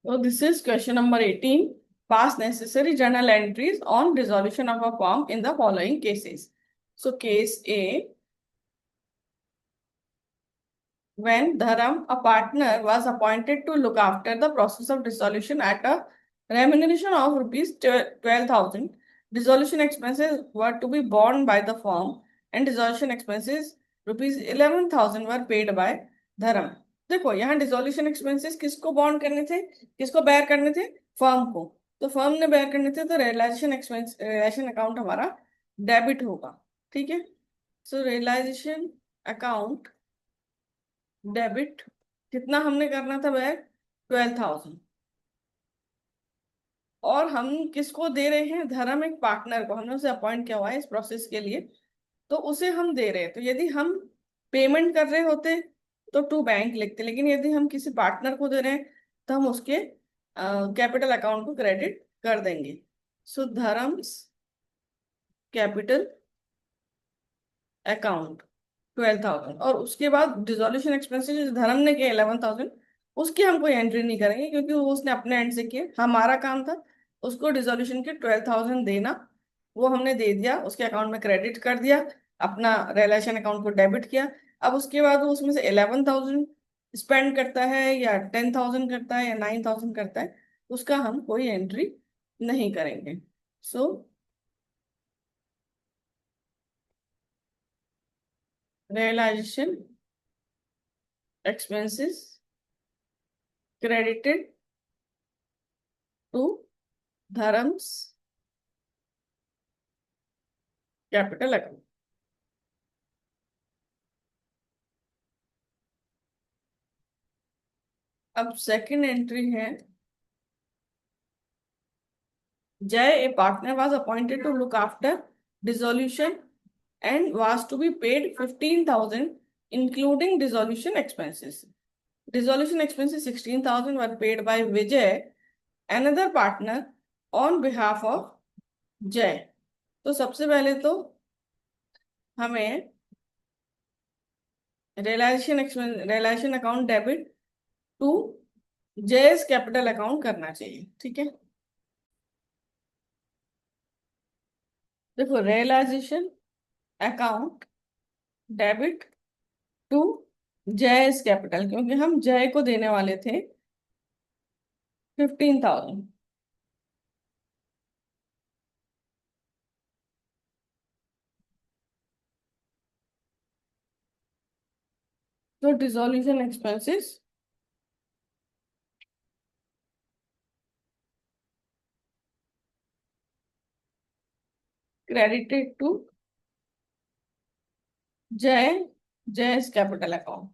So this is question number 18. Pass necessary journal entries on resolution of a firm in the following cases. So case A, when Dharam, a partner, was appointed to look after the process of dissolution at a remuneration of rupees 12,000, dissolution expenses were to be borne by the firm and dissolution expenses rupees 11,000 were paid by Dharam. देखो यहाँ dissolution expenses किसको bond करने थे, किसको bear करने थे, firm को। तो फर्म ने बेयर करने थे, तो रियलाइजेशन एक्सपेंस रियलाइजेशन अकाउंट हमारा डेबिट होगा। ठीक है, सो रियलाइजेशन अकाउंट डेबिट कितना हमने करना था बैग, 12,000। और हम किसको दे रहे हैं, धर्म एक पार्टनर को, हमने उसे अपॉइंट किया हुआ है इस प्रोसेस के लिए, तो उसे हम दे रहे हैं। तो यदि हम पेमेंट कर रहे होते तो टू बैंक लिखते, लेकिन यदि हम किसी पार्टनर को दे रहे हैं तो हम उसके कैपिटल अकाउंट को क्रेडिट कर देंगे। सो धर्म्स कैपिटल अकाउंट 12,000, और उसके बाद डिसोल्यूशन एक्सपेंसेस धर्म ने किया 11,000, उसकी हम कोई एंट्री नहीं करेंगे क्योंकि वो उसने अपने एंड से किया। हमारा काम था उसको डिसोल्यूशन के 12,000 देना, वो हमने दे दिया, उसके अकाउंट में क्रेडिट कर दिया, अपना रियलाइजेशन अकाउंट को डेबिट किया। अब उसके बाद वो उसमें से 11,000 स्पेंड करता है या 10,000 करता है या 9,000 करता है, उसका हम कोई एंट्री नहीं करेंगे। So realisation expenses credited to Dharm's capital account. अब सेकंड एंट्री है, Jai a partner was appointed to look after dissolution and was to be paid 15,000 including dissolution expenses. Dissolution expenses 16,000 were paid by Vijay, another partner, on behalf of Jay. तो सबसे पहले तो हमें realisation account debit to JS capital account करना चाहिए। ठीक है, देखो रियलाइजेशन अकाउंट डेबिट टू जयस कैपिटल, क्योंकि हम जय को देने वाले थे 15,000। तो डिसोल्यूशन एक्सपेंसेस क्रेडिटेड टू जय जयस कैपिटल अकाउंट।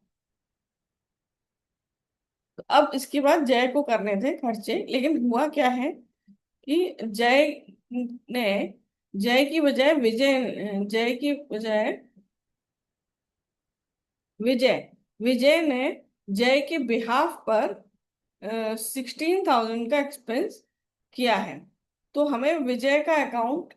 तो अब इसके बाद जय को करने थे खर्चे, लेकिन हुआ क्या है कि ने जय की बजाय विजय, जय की बजाय विजय विजय ने जय के बिहाफ पर 16,000 का एक्सपेंस किया है। तो हमें विजय का अकाउंट,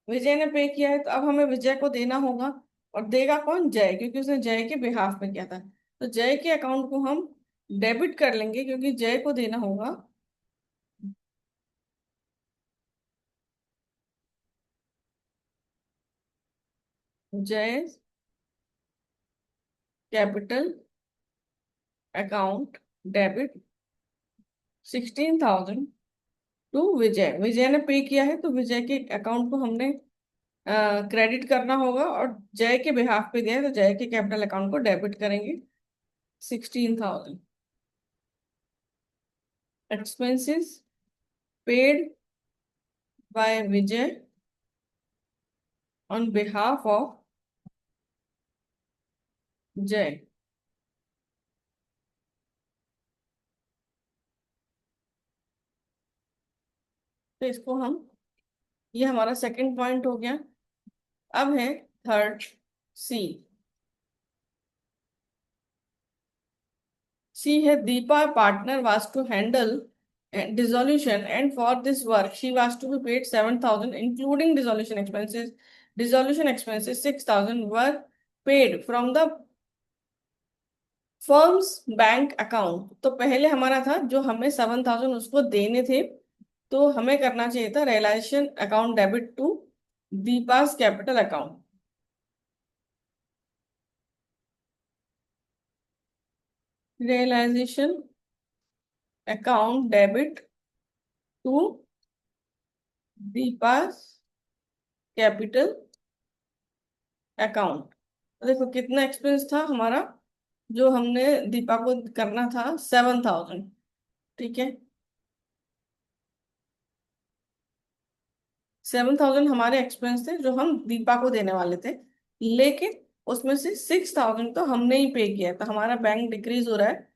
विजय ने पे किया है तो अब हमें विजय को देना होगा। और देगा कौन, जय, क्योंकि उसने जय के बिहाफ में किया था। तो जय के अकाउंट को हम डेबिट कर लेंगे क्योंकि जय को देना होगा जय कैपिटल अकाउंट डेबिट 16,000 टू विजय। विजय ने पे किया है तो विजय के अकाउंट को हमने क्रेडिट करना होगा, और जय के बिहाफ पे दिया है तो जय के कैपिटल अकाउंट को डेबिट करेंगे 16,000। Expenses paid by Vijay on behalf of जय। तो इसको हम, ये हमारा सेकंड पॉइंट हो गया। अब है थर्ड, सी। सी है, Deepa partner was to handle dissolution, and for this work she was to be paid 7,000 including dissolution expenses. Dissolution expenses 6,000 were paid from the firms bank account, तो पहले हमारा था जो हमें 7,000 उसको देने थे, तो हमें करना चाहिए था रियलाइजेशन अकाउंट डेबिट टू दीपास capital account. Realisation account debit to दीपास कैपिटल अकाउंट। देखो कितना एक्सपेंस था हमारा, जो हमने दीपा को करना था 7,000। ठीक है, 7,000 हमारे एक्सपेंस थे जो हम दीपा को देने वाले थे, लेकिन उसमें से 6,000 तो हमने ही पे किया, तो हमारा बैंक डिक्रीज हो रहा है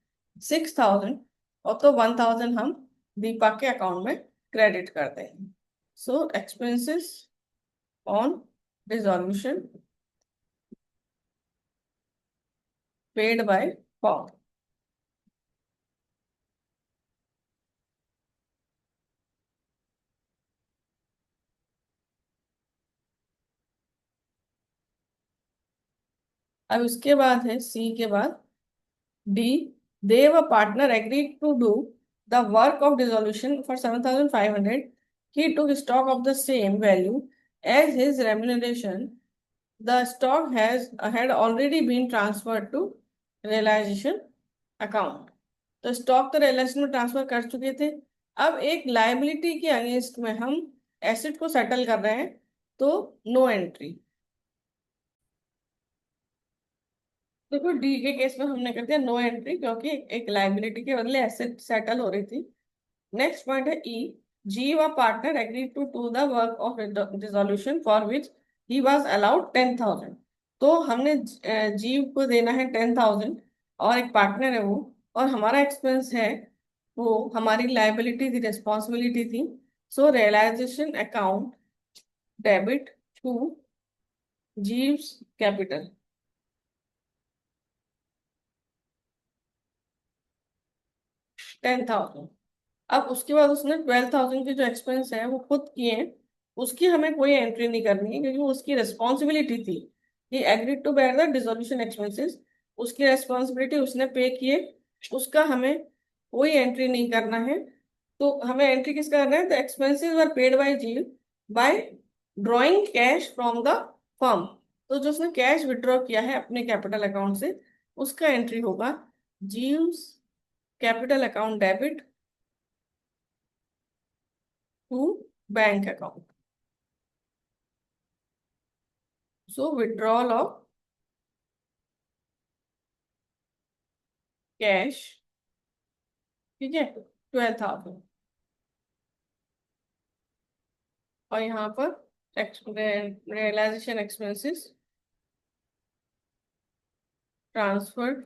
6,000, और तो 1,000 हम दीपा के अकाउंट में क्रेडिट करते हैं। So expenses on dissolution paid by firm. अब उसके बाद है सी के बाद D. They were partner agreed to do the work of dissolution for 7,500. He took stock of the same value as his remuneration. The stock had already been transferred to realization account. तो stock तो realisation में transfer कर चुके थे। अब एक liability के against में हम एसेट को सेटल कर रहे हैं, तो नो एंट्री। देखो डी के केस में हमने कर दिया नो एंट्री, क्योंकि एक लायबिलिटी के बदले एसेट सेटल हो रही थी। नेक्स्ट पॉइंट है ई। जी व partner agreed to do the work of dissolution for which he was allowed 10,000। तो हमने जीव को देना है 10,000, और एक पार्टनर है वो, और हमारा एक्सपेंस है वो, हमारी लाइबिलिटी थी, रिस्पॉन्सिबिलिटी थी। So realisation account debit to Jeev's capital 10,000। अब उसके बाद उसने 12,000 के जो एक्सपेंस है वो खुद किए हैं, उसकी हमें कोई एंट्री नहीं करनी है, क्योंकि वो उसकी रिस्पॉन्सिबिलिटी थी। He agreed to bear the dissolution expenses, उसकी रिस्पॉन्सिबिलिटी उसने पे किए, उसका हमें कोई एंट्री नहीं करना है। तो हमें एंट्री किसका करना है? The expenses were paid by Jeev by drawing cash from the firm. तो जो उसने कैश विड्रॉ किया है अपने कैपिटल अकाउंट से, उसका एंट्री होगा Jeev's capital account debit to bank account. So withdrawal of cash, ठीक है, 12,000। और यहाँ पर realisation expenses transferred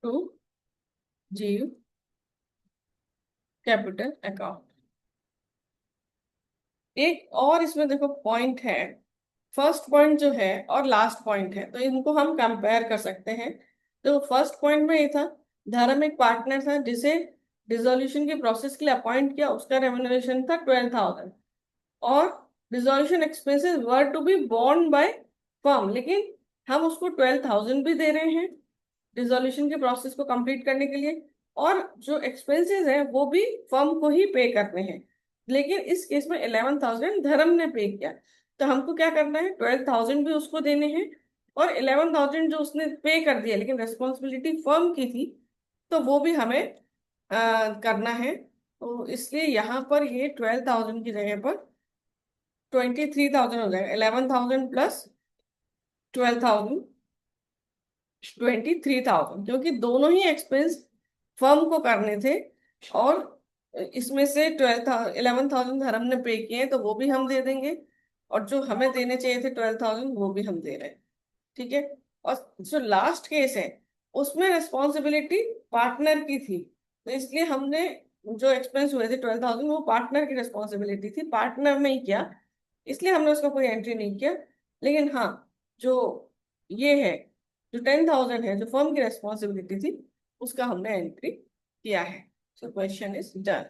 to Jeev capital account. एक और इसमें देखो पॉइंट है, फर्स्ट पॉइंट जो है और लास्ट पॉइंट है, तो इनको हम कंपेयर कर सकते हैं। तो फर्स्ट पॉइंट में ये था, धर्म एक पार्टनर था जिसे डिसोल्यूशन की प्रोसेस के लिए अपॉइंट किया, उसका रेम्युनरेशन था 12,000, और dissolution expenses were to be borne by firm, लेकिन हम उसको 12,000 भी दे रहे हैं डिसोल्यूशन के प्रोसेस को कंप्लीट करने के लिए, और जो एक्सपेंसेस हैं वो भी फर्म को ही पे करने हैं। लेकिन इस केस में 11,000 धर्म ने पे किया, तो हमको क्या करना है? 12,000 भी उसको देने हैं, और 11,000 जो उसने पे कर दिया लेकिन रेस्पॉन्सिबिलिटी फर्म की थी, तो वो भी हमें करना है। तो इसलिए यहाँ पर ये 12,000 की जगह पर 23,000 हो जाएगा। 11,000 प्लस 12,000, 23,000, क्योंकि दोनों ही एक्सपेंस फर्म को करने थे, और इसमें से 11,000 धर्म ने पे किए हैं, तो वो भी हम दे देंगे, और जो हमें देने चाहिए थे 12,000 वो भी हम दे रहे हैं। ठीक है। और जो लास्ट केस है उसमें रिस्पॉन्सिबिलिटी पार्टनर की थी, तो इसलिए हमने जो एक्सपेंस हुए थे 12,000 वो पार्टनर की रिस्पॉन्सिबिलिटी थी, पार्टनर ने ही किया, इसलिए हमने उसका कोई एंट्री नहीं किया। लेकिन हाँ, जो ये है, जो 10,000 है जो फर्म की रेस्पॉन्सिबिलिटी थी, उसका हमने एंट्री किया है। So question is done.